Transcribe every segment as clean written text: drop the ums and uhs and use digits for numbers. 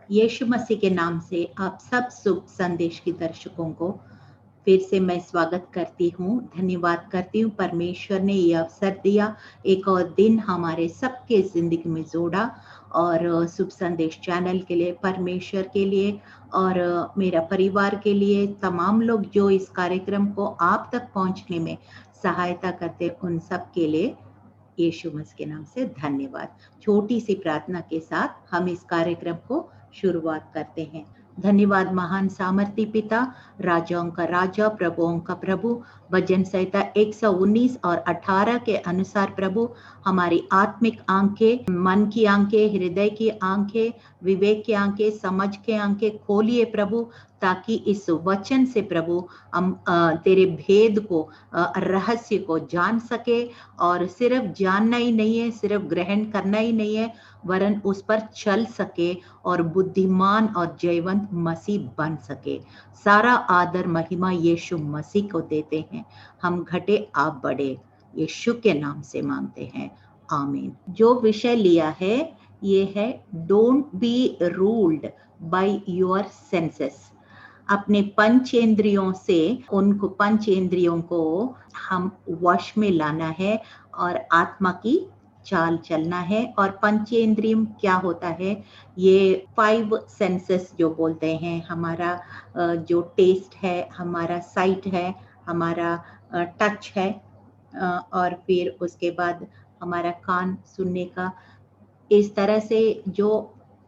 यीशु मसीह के नाम से आप सब शुभ संदेश के दर्शकों को फिर से मैं स्वागत करती हूँ। धन्यवाद करती हूँ, परमेश्वर ने ये अवसर दिया, एक और दिन हमारे सबके जिंदगी में जोड़ा। और शुभ संदेश चैनल के लिए, परमेश्वर के लिए और मेरा परिवार के लिए, तमाम लोग जो इस कार्यक्रम को आप तक पहुंचने में सहायता करते, उन सब के लिए यीशु मसीह के नाम से धन्यवाद। छोटी सी प्रार्थना के साथ हम इस कार्यक्रम को शुरुआत करते हैं। धन्यवाद महान सामर्थी पिता, राजाओं का राजा, प्रभुओं का प्रभु। भजन संहिता 119 और 18 के अनुसार प्रभु हमारी आत्मिक आंखें, मन की आंखें, हृदय की आंखें, विवेक की आंखें, समझ के आंखें खोलिए प्रभु, ताकि इस वचन से प्रभु हम तेरे भेद को, रहस्य को जान सके। और सिर्फ जानना ही नहीं है, सिर्फ ग्रहण करना ही नहीं है, वरन उस पर चल सके और बुद्धिमान और जयवंत मसीह बन सके। सारा आदर महिमा यीशु मसीह को देते हैं। हम घटे आप बढ़े, यीशु के नाम से मांगते हैं, आमीन। जो विषय लिया है ये है don't be ruled by your senses. अपने पंचेंद्रियों से उनको, पंचेंद्रियों को हम वश में लाना है और आत्मा की चाल चलना है। और पंचेंद्रियम क्या होता है? ये 5 सेंसेस जो बोलते हैं, हमारा जो टेस्ट है, हमारा साइट है, हमारा टच है, और फिर उसके बाद हमारा कान सुनने का। इस तरह से जो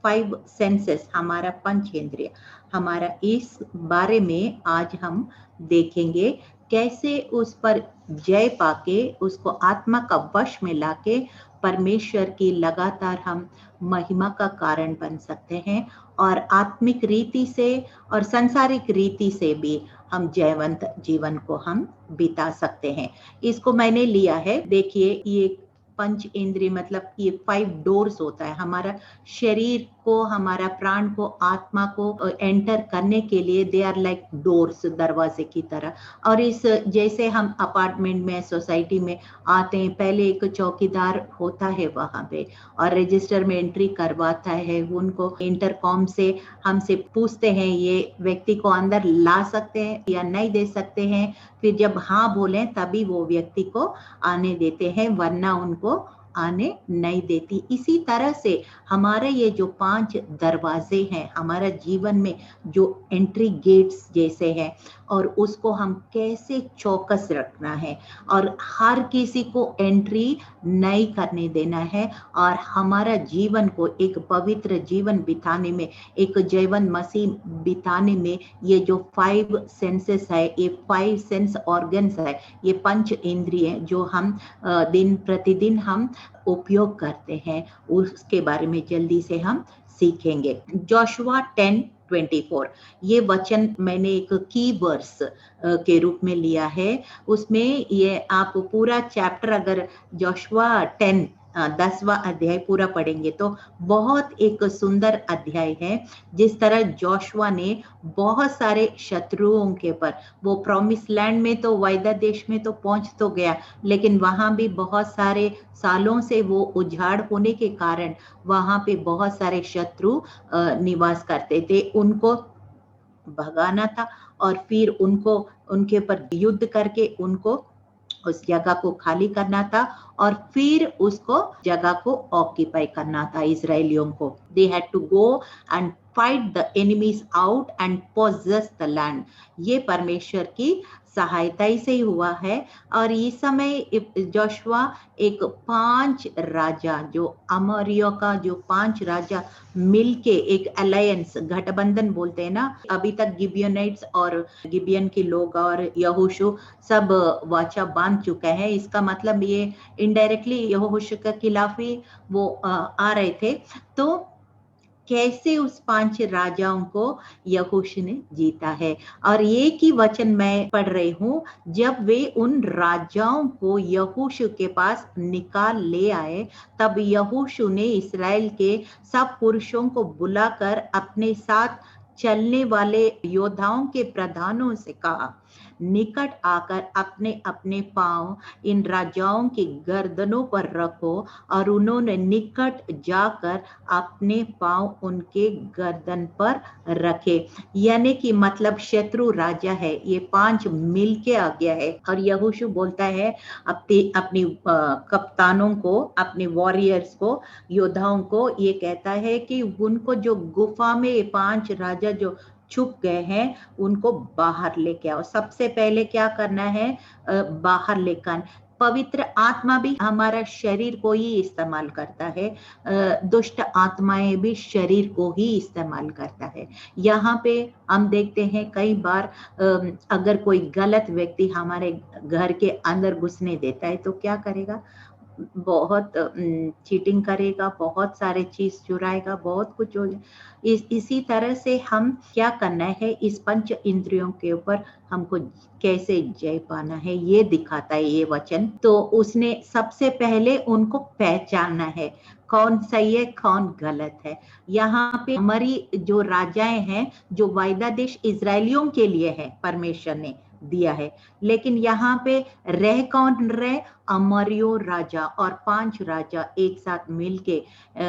5 सेंसेस, हमारा पंचेंद्रिय, हमारा, इस बारे में आज हम देखेंगे कैसे उस पर जय पाके, उसको आत्मा का वश में लाके परमेश्वर की लगातार हम महिमा का कारण बन सकते हैं। और आत्मिक रीति से और सांसारिक रीति से भी हम जयवंत जीवन को हम बिता सकते हैं। इसको मैंने लिया है, देखिए, ये पंच इंद्रिय मतलब ये 5 डोर्स होता है। हमारा शरीर को, हमारा प्राण को, आत्मा को एंटर करने के लिए दे आर लाइक डोर्स, दरवाजे की तरह। और इस, जैसे हम अपार्टमेंट में, सोसाइटी में आते हैं, पहले एक चौकीदार होता है वहां पे और रजिस्टर में एंट्री करवाता है। उनको इंटरकॉम से हमसे पूछते हैं ये व्यक्ति को अंदर ला सकते हैं या नहीं दे सकते हैं। फिर जब हाँ बोले तभी वो व्यक्ति को आने देते हैं, वरना उनको आने नहीं देती। इसी तरह से हमारे ये जो 5 दरवाजे हैं हमारा जीवन में, जो एंट्री गेट्स जैसे हैं, और उसको हम कैसे चौकस रखना है और हर किसी को एंट्री नहीं करने देना है। और हमारा जीवन को एक पवित्र जीवन बिताने में, एक जयवंत मसीह बिताने में, ये जो 5 सेंसेस है, ये 5 सेंस ऑर्गन्स है, ये पंच इंद्रिय जो हम दिन प्रतिदिन हम उपयोग करते हैं, उसके बारे में जल्दी से हम सीखेंगे। जोशुआ 10:24, ये वचन मैंने एक की वर्स के रूप में लिया है। उसमें ये आप पूरा चैप्टर, अगर जोशुआ 10वां अध्याय पूरा पढ़ेंगे तो बहुत एक सुंदर अध्याय है। जिस तरह जोशुआ ने बहुत सारे शत्रुओं के पर, वो प्रॉमिस लैंड में तो, वायदा देश में तो पहुंच तो गया, लेकिन वहां भी बहुत सारे सालों से वो उजाड़ होने के कारण वहां पे बहुत सारे शत्रु निवास करते थे। उनको भगाना था और फिर उनको, उनके ऊपर युद्ध करके उनको उस जगह को खाली करना था और फिर उसको जगह को ऑक्यूपाई करना था इजरायलियों को। They had to go and fight the enemies out and possess the land. ये परमेश्वर की सहायता ही से ही हुआ है। और इस समय जोशुआ एक 5 राजा, जो अमोरियों का जो 5 राजा मिलके एक अलायंस, गठबंधन बोलते हैं ना, अभी तक गिबियनाइट्स और गिबियन के लोग और यहोशू सब वाचा बांध चुका है। इसका मतलब ये इनडायरेक्टली यहोशू के खिलाफ ही वो आ रहे थे। तो कैसे उस 5 राजाओं को यहोशू ने जीता है। और एक ही वचन मैं पढ़ रही हूँ, जब वे उन राजाओं को यहोशू के पास निकाल ले आए, तब यहोशू ने इस्राएल के सब पुरुषों को बुलाकर अपने साथ चलने वाले योद्धाओं के प्रधानों से कहा, निकट आकर अपने अपने पांव इन राजाओं की गर्दनों पर रखो। और उन्होंने निकट जाकर अपने पांव उनके गर्दन पर रखे। यानी कि मतलब शत्रु राजा है, ये 5 मिल के आ गया है। और यहोशू बोलता है अपनी कप्तानों को, अपने वॉरियर्स को, योद्धाओं को, ये कहता है कि उनको जो गुफा में ये 5 राजा जो छुप गए हैं उनको बाहर लेके आओ। सबसे पहले क्या करना है, बाहर लेकर। पवित्र आत्मा भी हमारा शरीर को ही इस्तेमाल करता है, दुष्ट आत्माएं भी शरीर को ही इस्तेमाल करता है। यहाँ पे हम देखते हैं कई बार अगर कोई गलत व्यक्ति हमारे घर के अंदर घुसने देता है तो क्या करेगा, बहुत चीटिंग करेगा, बहुत सारे चीज चुराएगा, बहुत कुछ हो। इसी तरह से हम क्या करना है, इस पंच इंद्रियों के ऊपर हमको कैसे जय पाना है ये दिखाता है ये वचन। तो उसने सबसे पहले उनको पहचानना है कौन सही है कौन गलत है। यहाँ पे हमारी जो राजाएं हैं, जो वायदा देश इजरायलियों के लिए है परमेश्वर ने दिया है, लेकिन यहाँ पे रह कौन रहे, अमरियो राजा और 5 राजा एक साथ मिलके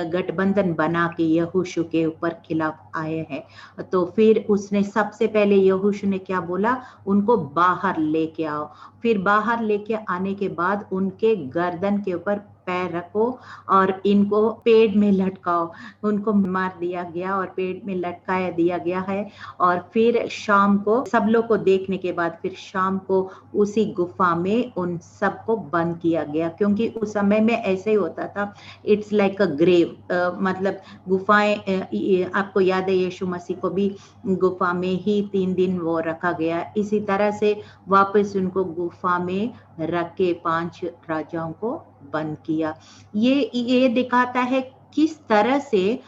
गठबंधन बना के यहोशू के ऊपर खिलाफ आए हैं। तो फिर उसने सबसे पहले यहोशू ने क्या बोला, उनको बाहर लेके आओ। फिर बाहर लेके आने के बाद उनके गर्दन के ऊपर पैर रखो और इनको पेड़ में लटकाओ। उनको मार दिया गया और पेड़ में लटकाया दिया गया है। और फिर शाम को सब लोग को देखने के बाद फिर शाम को उसी गुफा में उन सबको बंद किया गया, क्योंकि उस समय में ऐसे ही होता था, इट्स लाइक अ ग्रेव, मतलब गुफाएं, आपको याद है यीशु मसीह को भी गुफा में ही 3 दिन वो रखा गया। इसी तरह से वापस उनको गुफा में रख के 5 राजाओं को बंद किया। ये दिखाता है किस तरह से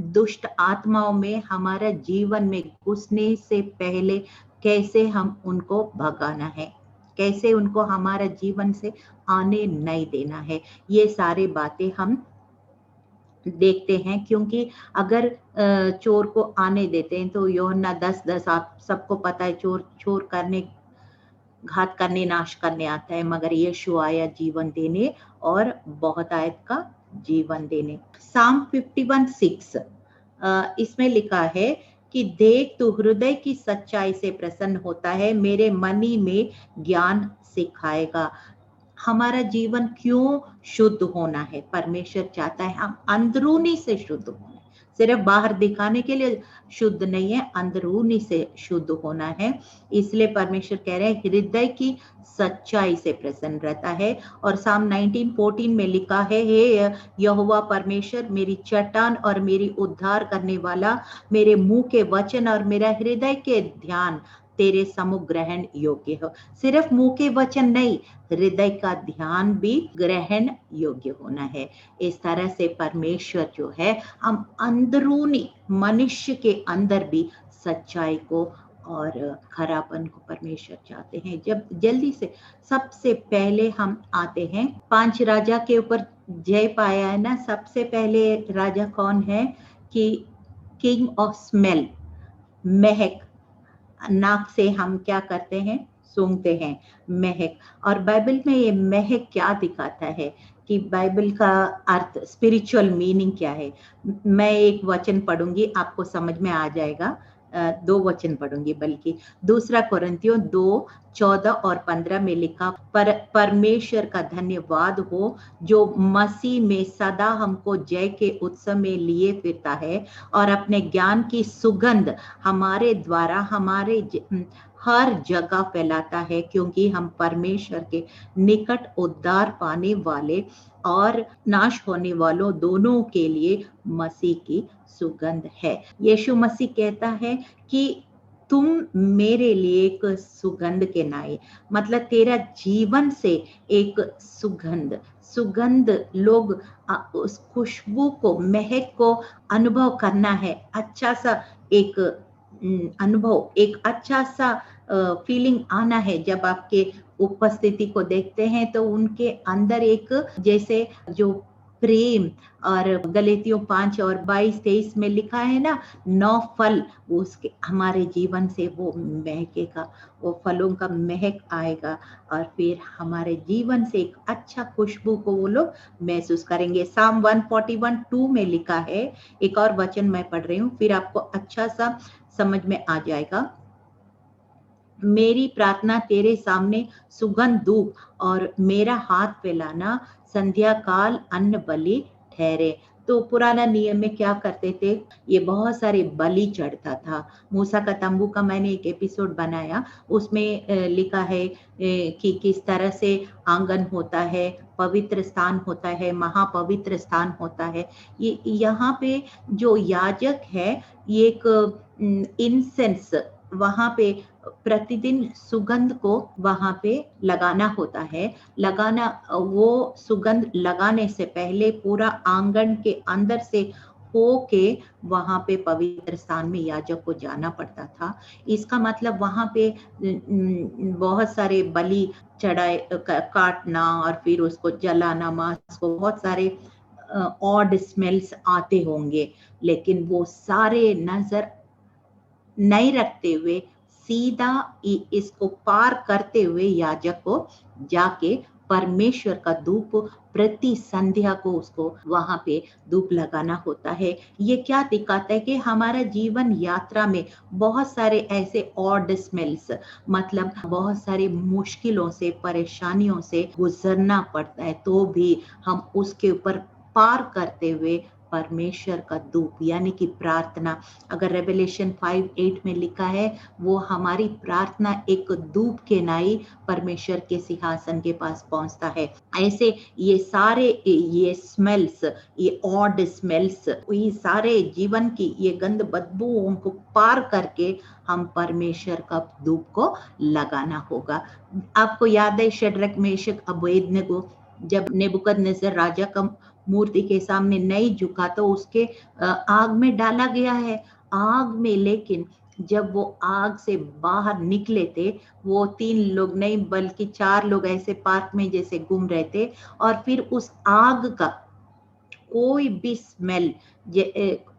दुष्ट आत्माओं में हमारा जीवन में घुसने से पहले कैसे हम उनको भगाना है, कैसे उनको हमारा जीवन से आने नहीं देना है। ये सारी बातें हम देखते हैं, क्योंकि अगर चोर को आने देते हैं तो यूहन्ना 10:10 आप सबको पता है, चोर करने, घात करने, नाश करने आता है, मगर यीशु आया जीवन देने और बहुत आयत का जीवन देने। साम 51:6 इसमें लिखा है कि देख तू हृदय की सच्चाई से प्रसन्न होता है, मेरे मनी में ज्ञान सिखाएगा। हमारा जीवन क्यों शुद्ध होना है, परमेश्वर चाहता है हम अंदरूनी से शुद्ध होना, सिर्फ बाहर दिखाने के लिए शुद्ध नहीं है, अंदरूनी से शुद्ध होना है। इसलिए परमेश्वर कह रहे हैं हृदय की सच्चाई से प्रसन्न रहता है। और साम 19:14 में लिखा है, हे यहोवा परमेश्वर मेरी चट्टान और मेरी उद्धार करने वाला, मेरे मुंह के वचन और मेरा हृदय के ध्यान तेरे सम्मुख ग्रहण योग्य हो। सिर्फ मुंह के वचन नहीं, हृदय का ध्यान भी ग्रहण योग्य होना है। इस तरह से परमेश्वर जो है, हम अंदरूनी मनुष्य के अंदर भी सच्चाई को और खरापन को परमेश्वर चाहते हैं। जब जल्दी से सबसे पहले हम आते हैं 5 राजा के ऊपर जय पाया है ना। सबसे पहले राजा कौन है कि किंग ऑफ स्मेल, महक, नाक से हम क्या करते हैं, सूंघते हैं, महक। और बाइबल में ये महक क्या दिखाता है कि बाइबल का अर्थ, स्पिरिचुअल मीनिंग क्या है। मैं एक वचन पढ़ूंगी, आपको समझ में आ जाएगा। 2 वचन पढ़ूंगी, बल्कि 2 कोरिन्थियों 2:14 और 15 में लिखा, परमेश्वर का धन्यवाद हो जो मसीह में सदा हमको जय के उत्सव में लिए फिरता है और अपने ज्ञान की सुगंध हमारे द्वारा हमारे हर जगह फैलाता है, क्योंकि हम परमेश्वर के निकट उद्धार पाने वाले और नाश होने वालों दोनों के लिए मसीह की सुगंध है। यीशु मसीह कहता है कि तुम मेरे लिए एक सुगंध के नाए, मतलब तेरा जीवन से एक सुगंध लोग उस खुशबू को, महक को अनुभव करना है। अच्छा सा एक अनुभव, एक अच्छा सा फीलिंग आना है। जब आपके उपस्थिति को देखते हैं तो उनके अंदर एक, जैसे जो प्रेम। और गलातियों 5:22-23 में लिखा है ना, 9 फल वो उसके हमारे जीवन से वो महकेगा, वो फलों का महक आएगा और फिर हमारे जीवन से एक अच्छा खुशबू को वो लोग महसूस करेंगे। साम 141:2 में लिखा है, एक और वचन मैं पढ़ रही हूँ, फिर आपको अच्छा सा समझ में आ जाएगा। मेरी प्रार्थना तेरे सामने सुगंध धूप और मेरा हाथ फैलाना संध्या काल अन्न बलि ठहरे। तो पुराना नियम में क्या करते थे, ये बहुत सारे बलि चढ़ता था। मूसा का तंबू का मैंने एक एपिसोड बनाया, उसमें लिखा है कि किस तरह से आंगन होता है, पवित्र स्थान होता है, महापवित्र स्थान होता है। ये यहाँ पे जो याजक है, ये एक इंसेंस वहां पे प्रतिदिन सुगंध को वहां पे लगाना होता है। लगाना, वो सुगंध लगाने से पहले पूरा आंगन के अंदर से होके वहां पे पवित्र स्थान में याजक को जाना पड़ता था। इसका मतलब वहां पे बहुत सारे बलि चढ़ाए, काटना और फिर उसको जलाना, मांस को, बहुत सारे ऑड स्मेल्स आते होंगे, लेकिन वो सारे नजर नहीं रखते हुए सीधा इसको पार करते हुए याजक को जाके परमेश्वर का धूप प्रति संध्या को उसको वहां पे धूप लगाना होता है। ये क्या दिखाता है कि हमारा जीवन यात्रा में बहुत सारे ऐसे ऑड स्मेल्स, मतलब बहुत सारी मुश्किलों से, परेशानियों से गुजरना पड़ता है, तो भी हम उसके ऊपर पार करते हुए परमेश्वर का धूप यानी कि प्रार्थना, अगर रेवलेशन 5:8 में लिखा है, वो हमारी प्रार्थना एक धूप के नाई परमेश्वर के सिंहासन के पास पहुंचता है। ऐसे ये सारे ये स्मेल्स, ये ऑड स्मेल्स, ये सारे जीवन की ये गंध बदबूओं को पार करके हम परमेश्वर का धूप को लगाना होगा। आपको याद है शद्रक, मेशक, अबेदनगो जब नेबुकदनेस्सर राजा का मूर्ति के सामने नहीं झुका तो उसके आग में डाला गया है, आग में। लेकिन जब वो आग से बाहर निकले थे, वो 3 लोग नहीं बल्कि 4 लोग ऐसे पार्क में जैसे घूम रहे थे, और फिर उस आग का कोई भी स्मेल,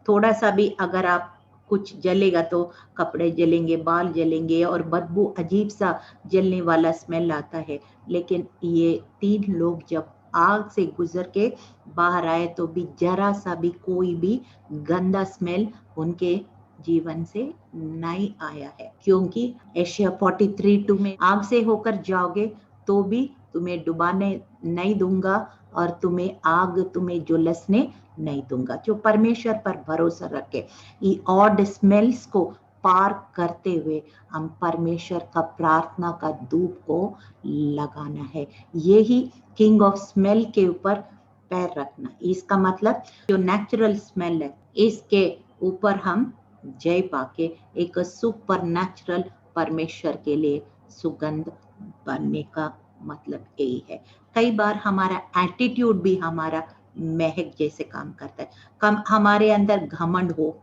थोड़ा सा भी अगर आप कुछ जलेगा तो कपड़े जलेंगे, बाल जलेंगे और बदबू अजीब सा जलने वाला स्मेल आता है। लेकिन ये 3 लोग जब आग से गुजर के बाहर आए तो भी जरा सा भी कोई भी गंदा स्मेल उनके जीवन से नहीं आया है, क्योंकि एशिया 43:2 में आग से होकर जाओगे तो भी तुम्हें डुबाने नहीं दूंगा और तुम्हें झुलसने नहीं दूंगा। जो परमेश्वर पर भरोसा रखे, ये ऑड स्मेल्स को पार करते हुए हम परमेश्वर का प्रार्थना का धूप को लगाना है। यही किंग ऑफ स्मेल के ऊपर पैर रखना। इसका मतलब जो नेचुरल स्मेल है, इसके ऊपर हम जय पाके एक सुपर नेचुरल परमेश्वर के लिए सुगंध बनने का मतलब यही है। कई बार हमारा एटीट्यूड भी हमारा महक जैसे काम करता है। कम हमारे अंदर घमंड हो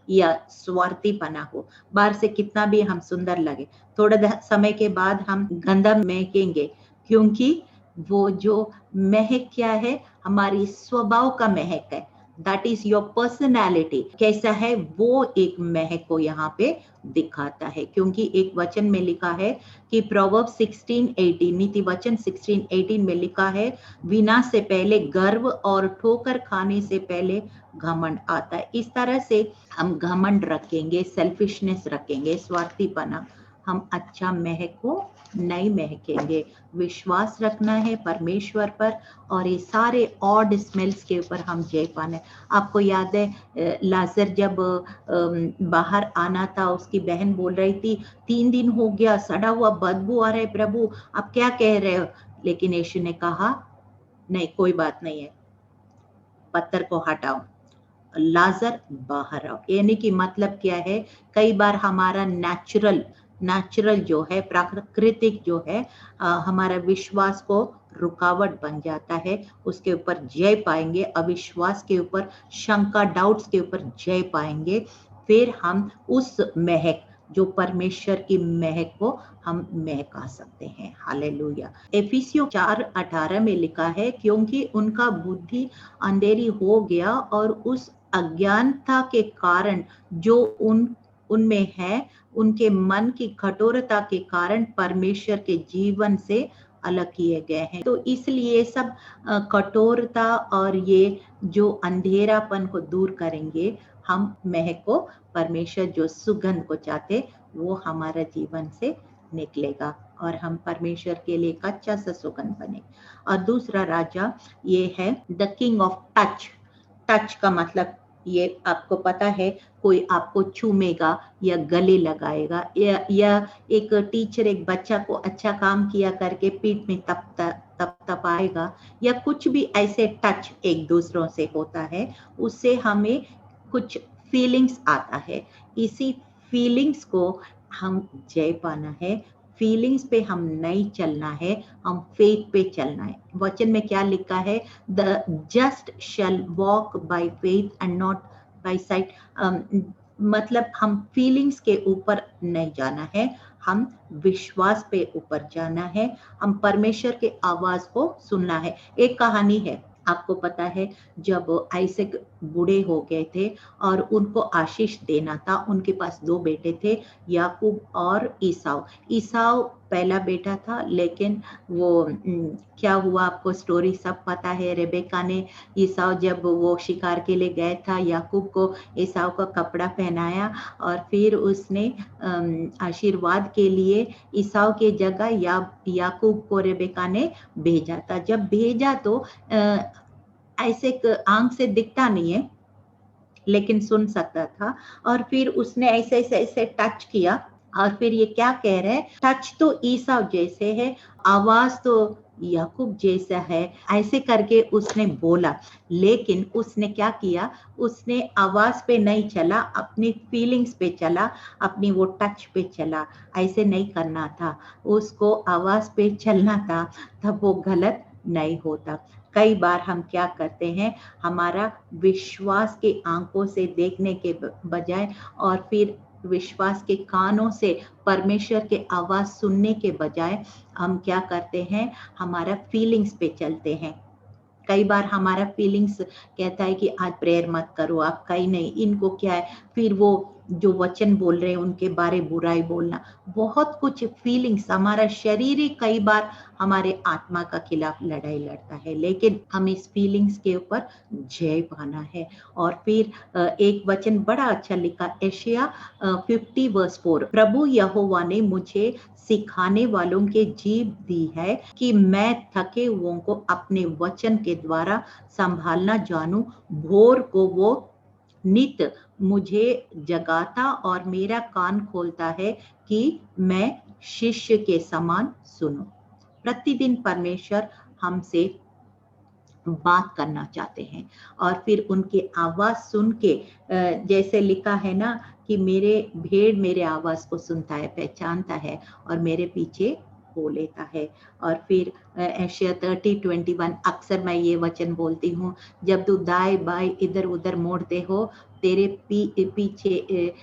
या स्वार्थीपना हो, बाहर से कितना भी हम सुंदर लगे, थोड़ा समय के बाद हम गंदा महकेंगे, क्योंकि वो जो महक क्या है, हमारी स्वभाव का महक है। दैट इज योर पर्सनैलिटी, कैसा है वो एक महक को यहाँ पे दिखाता है। क्योंकि एक वचन में लिखा है कि प्रोवर्ब 16:18, नीति वचन 16:18 में लिखा है, विनाश से पहले गर्व और ठोकर खाने से पहले घमंड आता है। इस तरह से हम घमंड रखेंगे, सेल्फिशनेस रखेंगे, स्वार्थीपना, हम अच्छा महक को नहीं महकेंगे। विश्वास रखना है परमेश्वर पर और ये सारे ऑड स्मेल्स के ऊपर हम जय पाना है। आपको याद है लाजर जब बाहर आना था, उसकी बहन बोल रही थी 3 दिन हो गया, सड़ा हुआ बदबू आ रहा है, प्रभु आप क्या कह रहे हो? लेकिन यीशु ने कहा नहीं, कोई बात नहीं है, पत्थर को हटाओ, लाजर बाहर आओ। यानी कि मतलब क्या है, कई बार हमारा नेचुरल जो है, प्राकृतिक जो है, हमारा विश्वास को रुकावट बन जाता है। उसके ऊपर जय पाएंगे, अविश्वास के ऊपर, शंका, डाउट्स के ऊपर जय पाएंगे, फिर हम उस महक जो परमेश्वर की महक को हम महका सकते हैं। हालेलुया। एफिसियों 4:18 में लिखा है, क्योंकि उनका बुद्धि अंधेरी हो गया और उस अज्ञानता के कारण जो उनमें है, उनके मन की कठोरता के कारण परमेश्वर के जीवन से अलग किए गए हैं। तो इसलिए सब कठोरता और ये जो अंधेरापन को दूर करेंगे, हम महक को, परमेश्वर जो सुगंध को चाहते वो हमारा जीवन से निकलेगा और हम परमेश्वर के लिए कच्चा सा सुगंध बने। और दूसरा राजा ये है the king of touch. Touch का मतलब ये आपको पता है, कोई आपको चूमेगा या गले लगाएगा, या एक टीचर एक बच्चा को अच्छा काम किया करके पीठ में तपाएगा, या कुछ भी ऐसे टच एक दूसरों से होता है, उससे हमें कुछ फीलिंग्स आता है। इसी फीलिंग्स को हम जय पाना है, फीलिंग्स पे हम नहीं चलना है, हम फेथ पे चलना है। वचन में क्या लिखा है, the just shall walk by faith and not by sight. मतलब हम फीलिंग्स के ऊपर नहीं जाना है, हम विश्वास पे ऊपर जाना है, हम परमेश्वर के आवाज को सुनना है। एक कहानी है, आपको पता है, जब आइसक बूढ़े हो गए थे और उनको आशीष देना था, उनके पास 2 बेटे थे, याकूब और ईसाव। ईसाव पहला बेटा था, लेकिन वो क्या हुआ आपको स्टोरी सब पता है। रेबेका ने ईसाव जब वो शिकार के लिए गए था, याकूब को ईसाव का कपड़ा पहनाया और फिर उसने आशीर्वाद के लिए ईसाव के जगह याकूब को रेबेका ने भेजा था। जब भेजा तो ऐसे आंख से दिखता नहीं है, लेकिन सुन सकता था, और फिर उसने ऐसे ऐसे ऐसे टच किया और फिर ये क्या कह रहे हैं, टच तो ईसाव जैसे है, आवाज तो याकूब जैसा है, ऐसे करके उसने बोला। लेकिन उसने क्या किया, उसने आवाज पे नहीं चला, अपनी फीलिंग्स पे चला, अपनी वो टच पे चला। ऐसे नहीं करना था, उसको आवाज पे चलना था, तब वो गलत नहीं होता। कई बार हम क्या करते हैं, हमारा विश्वास के आंखों से देखने के बजाय और फिर विश्वास के कानों से परमेश्वर के आवाज सुनने के बजाय हम क्या करते हैं, हमारा फीलिंग्स पे चलते हैं। कई बार हमारा फीलिंग्स कहता है कि आज प्रेयर मत करो, आप कहीं नहीं, इनको क्या है, फिर वो जो वचन बोल रहे हैं उनके बारे बुराई बोलना, बहुत कुछ फीलिंग्स, हमारा शरीर ही कई बार हमारे आत्मा का खिलाफ लड़ाई लड़ता है। लेकिन हम इस फीलिंग्स के ऊपर जय पाना है। और फिर एक वचन बड़ा अच्छा लिखा, यशायाह 50:4, प्रभु यहोवा ने मुझे सिखाने वालों के जीभ दी है कि मैं थके हुओं को अपने वचन के द्वारा संभालना जानूं। भोर को वो नित मुझे जगाता और मेरा कान खोलता है कि मैं शिष्य के समान सुनूं। प्रतिदिन परमेश्वर हमसे बात करना चाहते हैं और फिर उनकी आवाज सुन के, जैसे लिखा है ना कि मेरे भेड़ मेरे आवाज को सुनता है, पहचानता है और मेरे पीछे हो लेता है। और फिर यशायाह 30:21, अक्सर मैं ये वचन बोलती हूँ, जब तू दाएं बाएं इधर उधर मोड़ते हो, तेरे पीछे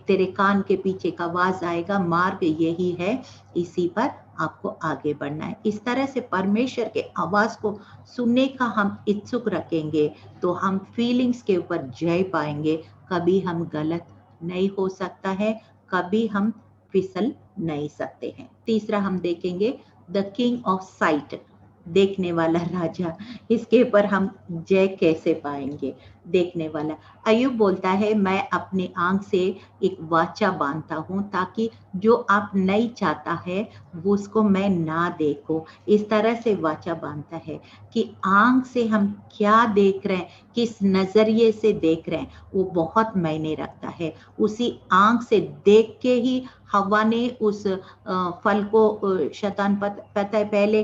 तेरे कान के पीछे का आवाज आएगा, मार्ग यही है, इसी पर आपको आगे बढ़ना है। इस तरह से परमेश्वर के आवाज को सुनने का हम इच्छुक रखेंगे तो हम फीलिंग्स के ऊपर जय पाएंगे। कभी हम गलत नहीं हो सकता है, कभी हम फिसल नहीं सकते हैं। तीसरा हम देखेंगे द किंग ऑफ साइट, देखने वाला राजा। इसके ऊपर हम जय कैसे पाएंगे, देखने वाला। अय्यूब बोलता है, मैं अपनी आंख से एक वाचा बांधता हूँ ताकि जो आप नहीं चाहता है वो उसको मैं ना देखूं। इस तरह से वाचा बांधता है कि आंख से हम क्या देख रहे हैं, किस नजरिए से देख रहे हैं, वो बहुत मायने रखता है। उसी आंख से देख के ही हवा ने उस फल को, शैतान पता है पहले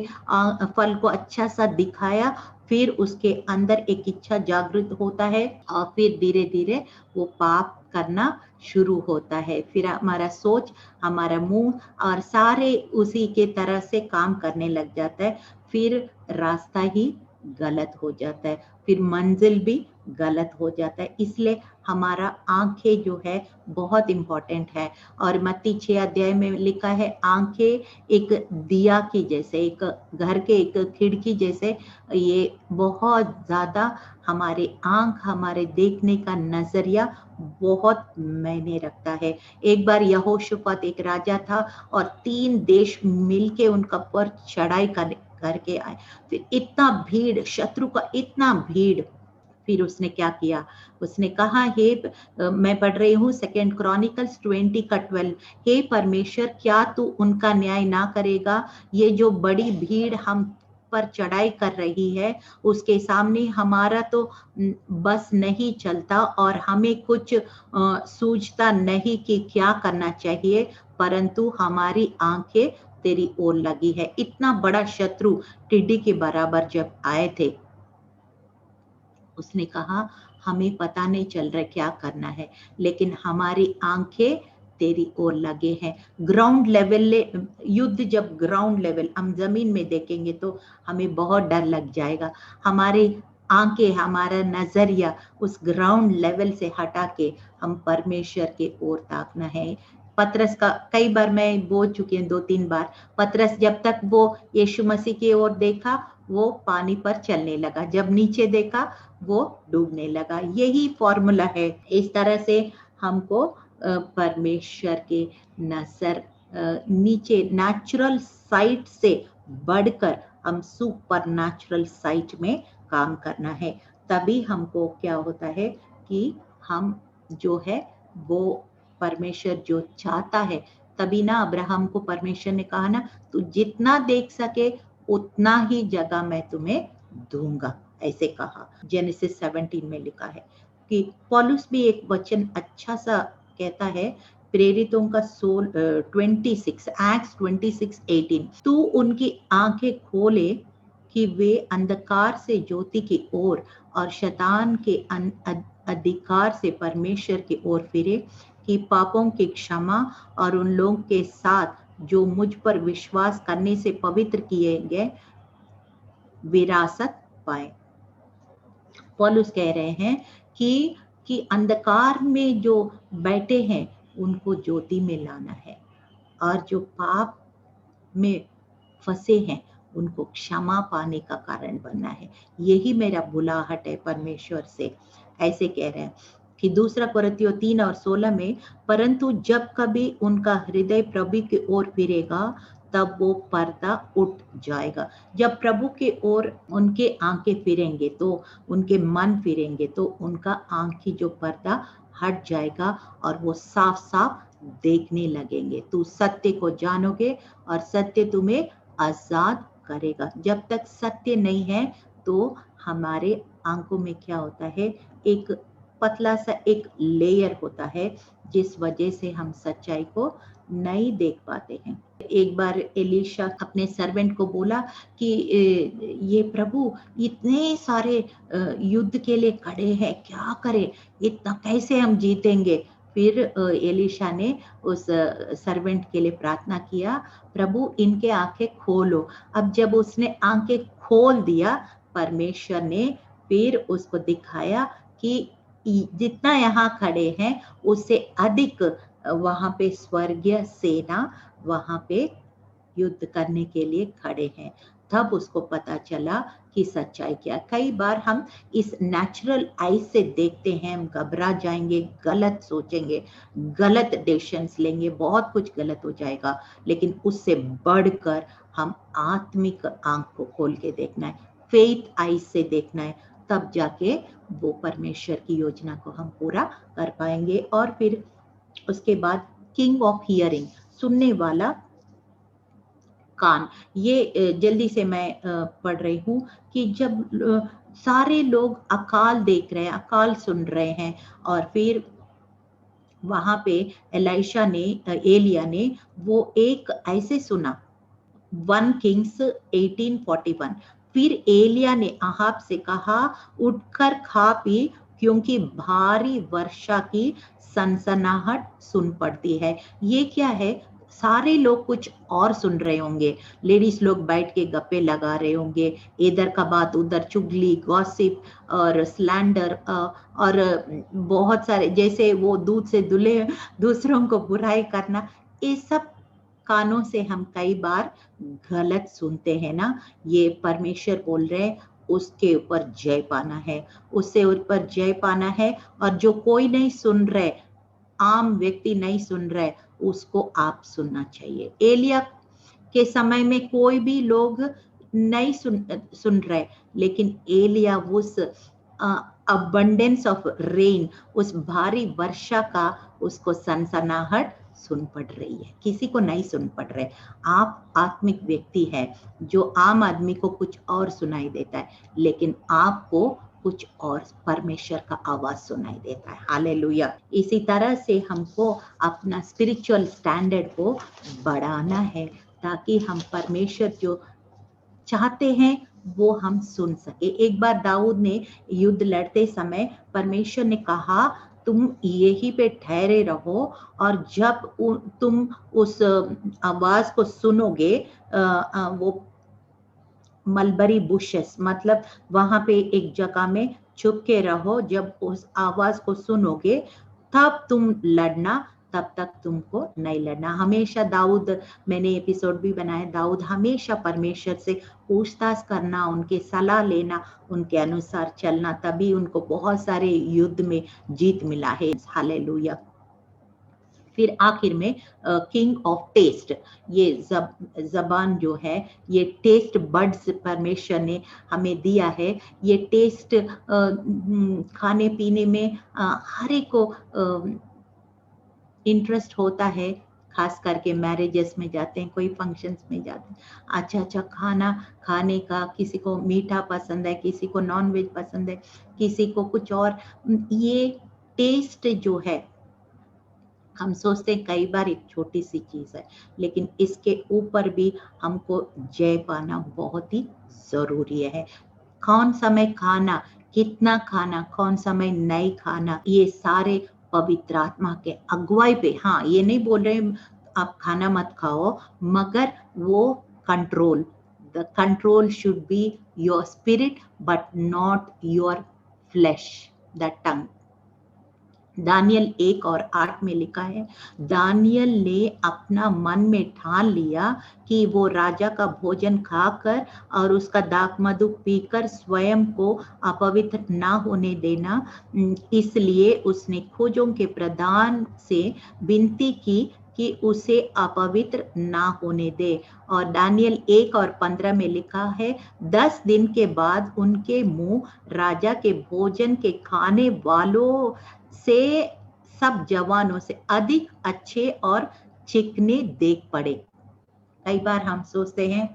फल को अच्छा सा दिखाया, फिर उसके अंदर एक इच्छा जागृत होता है और फिर धीरे धीरे वो पाप करना शुरू होता है। फिर हमारा सोच, हमारा मुंह और सारे उसी के तरह से काम करने लग जाता है, फिर रास्ता ही गलत हो जाता है, फिर मंजिल भी गलत हो जाता है। इसलिए हमारा आंखें जो है बहुत इम्पोर्टेंट है। और मत्ती 6 अध्याय में लिखा है, आंखें एक दिया की जैसे, एक घर के एक खिड़की जैसे, ये बहुत ज्यादा हमारे आंख, हमारे देखने का नजरिया बहुत मायने रखता है। एक बार यहोशुपात एक राजा था और 3 देश मिलके उनका पर चढ़ाई करके आए। फिर इतना भीड़, शत्रु का इतना भीड़, फिर उसने क्या किया, उसने कहा, मैं पढ़ रही हूँ 2 क्रॉनिकल्स 20:12, हे परमेश्वर, क्या तू उनका न्याय ना करेगा? ये जो बड़ी भीड़ हम पर चढ़ाई कर रही है, उसके सामने हमारा तो बस नहीं चलता और हमें कुछ सूझता नहीं कि क्या करना चाहिए, परंतु हमारी आंखें तेरी ओर लगी है। इतना बड़ा शत्रु टिड्डी के बराबर जब आए थे, उसने कहा, हमें पता नहीं चल रहा क्या करना है, लेकिन हमारी आंखें तेरी ओर लगे हैं। ग्राउंड लेवल, युद्ध जब ग्राउंड लेवल हम जमीन में देखेंगे तो हमें बहुत डर लग जाएगा। हमारी आंखें, हमारा नजरिया उस ग्राउंड लेवल से हटा के हम परमेश्वर के ओर ताकना है। पतरस का कई बार मैं बोल चुकी हूँ, 2-3 बार, पतरस जब तक वो यीशु मसीह की ओर देखा, वो पानी पर चलने लगा, जब नीचे देखा वो डूबने लगा। यही फॉर्मूला है। इस तरह से हमको परमेश्वर के नजर नीचे नेचुरल साइट से बढ़कर हम सुपर नेचुरल साइट में काम करना है। तभी हमको क्या होता है कि हम जो है वो परमेश्वर जो चाहता है, तभी ना अब्राहम को परमेश्वर ने कहा ना, तू जितना देख सके उतना ही जगह मैं तुम्हें दूंगा, ऐसे कहा। जेनेसिस 17 में लिखा है कि पौलुस भी एक वचन अच्छा सा कहता है, प्रेरितों का 26 एक्ट्स 26:18, तू उनकी आंखें खोले कि वे अंधकार से ज्योति की ओर और शैतान के अधिकार से परमेश्वर की ओर फिरे, कि पापों की क्षमा और उन लोगों के साथ जो मुझ पर विश्वास करने से पवित्र किए गए विरासत पाए। पौलुस कह रहे हैं कि अंधकार में जो बैठे हैं उनको ज्योति में लाना है, और जो पाप में फंसे हैं उनको क्षमा पाने का कारण बनना है। यही मेरा बुलाहट है परमेश्वर से, ऐसे कह रहे हैं कि 2 कोरिन्थियों 3:16 में, परंतु जब कभी उनका हृदय प्रभु की ओर फिरेगा तब वो पर्दा उठ जाएगा। जब प्रभु की ओर उनके आंखें फिरेंगे, तो उनके मन फिरेंगे, तो उनका आंख की जो पर्दा हट जाएगा और वो साफ साफ देखने लगेंगे। तू सत्य को जानोगे और सत्य तुम्हें आजाद करेगा। जब तक सत्य नहीं है तो हमारे आंखों में क्या होता है, एक पतला सा एक लेयर होता है, जिस वजह से हम सच्चाई को नहीं देख पाते हैं। एक बार एलीशा अपने सर्वेंट को बोला कि ये प्रभु इतने सारे युद्ध के लिए खड़े हैं, क्या करें, इतना कैसे हम जीतेंगे? फिर एलीशा ने उस सर्वेंट के लिए प्रार्थना किया, प्रभु इनके आंखें खोलो। अब जब उसने आंखें खोल दिया, परमेश्वर ने फिर उसको दिखाया कि जितना यहाँ खड़े हैं उससे अधिक वहां पे स्वर्गीय सेना वहां पे युद्ध करने के लिए खड़े हैं। तब उसको पता चला कि सच्चाई क्या। कई बार हम इस नेचुरल आई से देखते हैं, हम घबरा जाएंगे, गलत सोचेंगे, गलत डिसीजंस लेंगे, बहुत कुछ गलत हो जाएगा, लेकिन उससे बढ़कर हम आत्मिक आंख को खोल के देखना है, फेथ आई से देखना है, तब जाके वो परमेश्वर की योजना को हम पूरा कर पाएंगे। और फिर उसके बाद किंग ऑफ हियरिंग, सुनने वाला कान। ये जल्दी से मैं पढ़ रही हूँ कि जब सारे लोग अकाल देख रहे हैं, अकाल सुन रहे हैं, और फिर वहां पे एलिया ने वो एक ऐसे सुना, 1 किंग्स 18:41, फिर एलिया ने अहाब से कहा, उठकर खा पी, क्योंकि भारी वर्षा की सनसनाहट सुन पड़ती है। ये क्या है? सारे लोग कुछ और सुन रहे होंगे, लेडीज लोग बैठ के गप्पे लगा रहे होंगे, इधर का बात उधर, चुगली, गॉसिप और स्लैंडर, और बहुत सारे, जैसे वो दूध से दुले दूसरों को बुराई करना, ये सब कानों से हम कई बार गलत सुनते हैं ना। ये परमेश्वर बोल रहे हैं उसके ऊपर जय पाना है, उससे ऊपर जय पाना है। और जो कोई नहीं सुन रहे, आम व्यक्ति नहीं सुन रहे, उसको आप सुनना चाहिए। एलिया के समय में कोई भी लोग नहीं सुन रहे, लेकिन एलिया उस अबंडेंस ऑफ रेन, उस भारी वर्षा का उसको सनसनाहट सुन पड़ रही है, किसी को नहीं सुन पड़ रहे। आप आत्मिक व्यक्ति है, जो आम आदमी को कुछ और सुनाई देता है, लेकिन आपको कुछ और परमेश्वर का आवाज सुनाई देता है। हालेलुया। इसी तरह से हमको अपना स्पिरिचुअल स्टैंडर्ड को बढ़ाना है, ताकि हम परमेश्वर जो चाहते हैं वो हम सुन सके। एक बार दाऊद ने युद्ध लड़ते समय परमेश्वर ने कहा, तुम यही पे ठहरे रहो, और जब तुम उस आवाज को सुनोगे, वो मलबरी बुशेस, मतलब वहां पे एक जगह में छुप के रहो, जब उस आवाज को सुनोगे तब तुम लड़ना, तब तक तुमको नहीं लड़ना। हमेशा दाऊद, मैंने एपिसोड भी बनाया, दाऊद हमेशा परमेश्वर से पूछताछ करना, उनके सलाह लेना, उनके अनुसार चलना, तभी उनको बहुत सारे युद्ध में जीत मिला है। हालेलुया। फिर आखिर में किंग ऑफ टेस्ट, ये जबान जो है, ये टेस्ट बड्स परमेश्वर ने हमें दिया है। ये टेस्ट खाने पीने में हर एक को इंटरेस्ट होता है, खास करके मैरिजेस में जाते हैं, कोई फंक्शंस में जाते हैं, अच्छा अच्छा खाना खाने का, किसी को मीठा पसंद है, किसी को नॉन वेज पसंद है, किसी को कुछ और। ये टेस्ट जो है, हम सोचते हैं कई बार एक छोटी सी चीज है, लेकिन इसके ऊपर भी हमको जय पाना बहुत ही जरूरी है। कौन समय खाना, कितना खाना, कौन समय नहीं खाना, ये सारे पवित्र आत्मा के अगुवाई पे। हाँ, ये नहीं बोल रहे आप खाना मत खाओ, मगर वो control, the control should be your spirit but not your flesh, the tongue. Daniel 1 और 8 में लिखा है, दानियल ने अपना मन में ठान लिया कि वो राजा का भोजन खाकर और उसका दाख मधु पीकर स्वयं को अपवित्र ना होने देना। इसलिए उसने खोजों के प्रधान से विनती की कि उसे अपवित्र ना होने दे। और दानियल 1 और 15 में लिखा है, 10 दिन के बाद उनके मुंह राजा के भोजन के खाने वालों से, सब जवानों से अधिक अच्छे और चिकने देख पड़े। कई बार हम सोचते हैं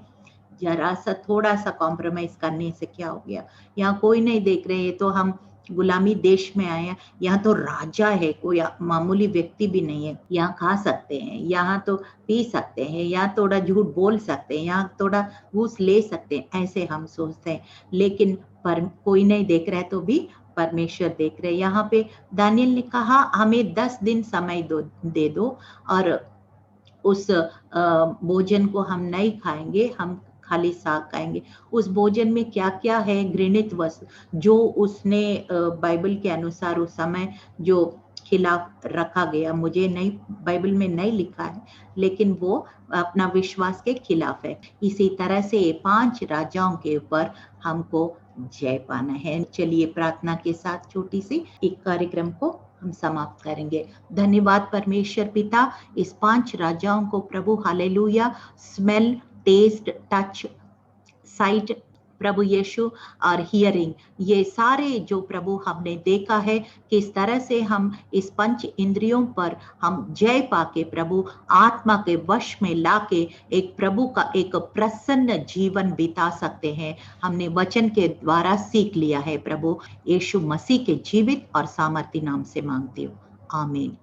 जरा सा थोड़ा सा कॉम्प्रोमाइज करने से क्या हो गया, यहाँ कोई नहीं देख रहे है, तो हम गुलामी देश में आए हैं, यहाँ तो राजा है, कोई मामूली व्यक्ति भी नहीं है, यहाँ खा सकते हैं, यहाँ तो पी सकते हैं, यहाँ थोड़ा झूठ बोल सकते हैं, यहाँ थोड़ा घूस ले सकते हैं, ऐसे हम सोचते हैं। लेकिन पर कोई नहीं देख रहा है तो भी परमेश्वर देख रहे। यहाँ पे दानियल ने कहा, हमें 10 दिन समय दे दो, और उस भोजन को हम नहीं खाएंगे, हम खाली साग खाएंगे। उस भोजन में क्या क्या है, घृणित वस्तु जो उसने बाइबल के अनुसार उस समय जो खिलाफ रखा गया, मुझे नहीं, बाइबल में नहीं लिखा है, लेकिन वो अपना विश्वास के खिलाफ है। इसी तरह से 5 राजाओं के ऊपर हमको जय पाना है। चलिए प्रार्थना के साथ छोटी सी एक कार्यक्रम को हम समाप्त करेंगे। धन्यवाद परमेश्वर पिता, इस 5 राजाओं को प्रभु, hallelujah, smell, taste, touch, sight प्रभु यीशु, और हियरिंग, ये सारे जो प्रभु हमने देखा है किस तरह से हम इस 5 इंद्रियों पर हम जय पाके प्रभु आत्मा के वश में लाके एक प्रभु का एक प्रसन्न जीवन बिता सकते हैं, हमने वचन के द्वारा सीख लिया है। प्रभु यीशु मसीह के जीवित और सामर्थी नाम से मांगती हूँ, आमीन।